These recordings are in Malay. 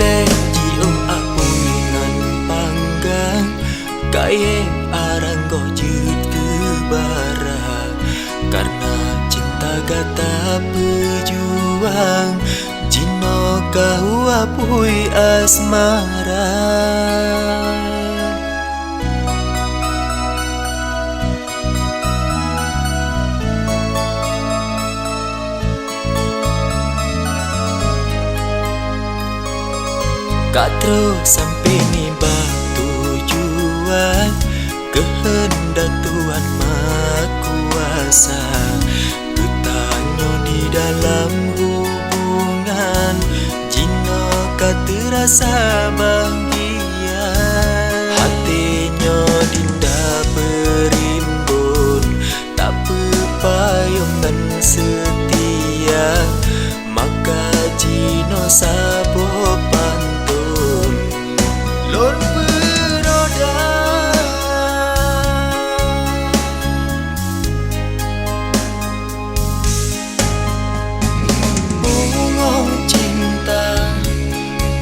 Lejio apui ngan panggang Kaye arang gojut ke barang Karena cinta gata pejuang Jino kau apui asmara Kak terus sampai ni tujuan Kehendak Tuhan Maha Kuasa Kutanyo di dalam hubungan Jino kak terasa bahagia Hatinya dinda berimbun Tak berpayung dan setia Maka Jino sabo pantun Lon beroda Bungong cinta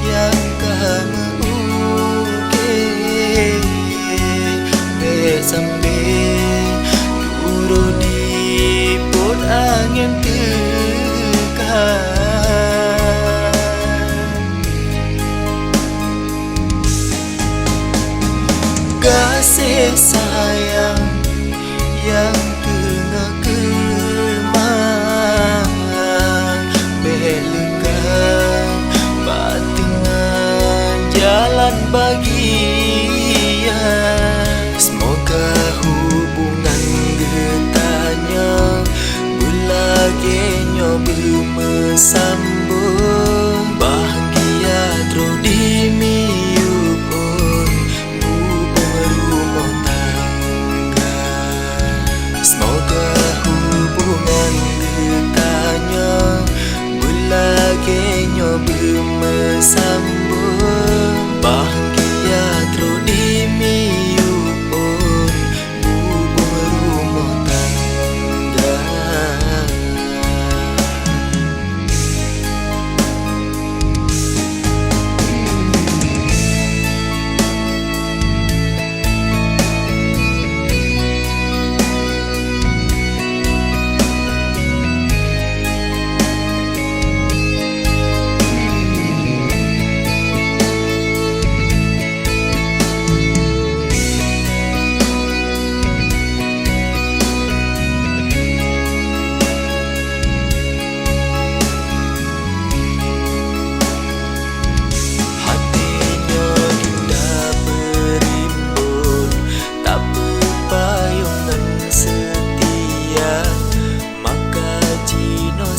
yang kamu ukir Sampai turun di pot angin tekan Kasih sayang yang tengah kemang Belekan batingan jalan bahagia Semoga hubungan getanya Belagenyo bermesambung Bahagia terus dimiupun Hubungan rumah tangga Semoga hubungan getanya Belagenyo bermesambung Bahagia terus dimiupun Hubungan rumah tangga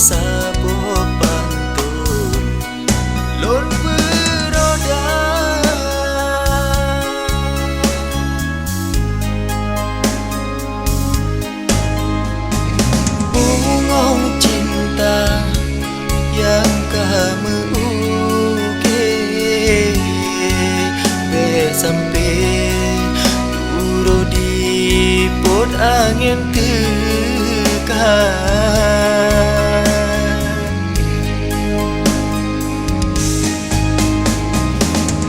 Sabo pantun Lon beroda Bungong cinta yang kamu ukir Sampai turun di pot angin tekan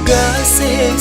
Kasih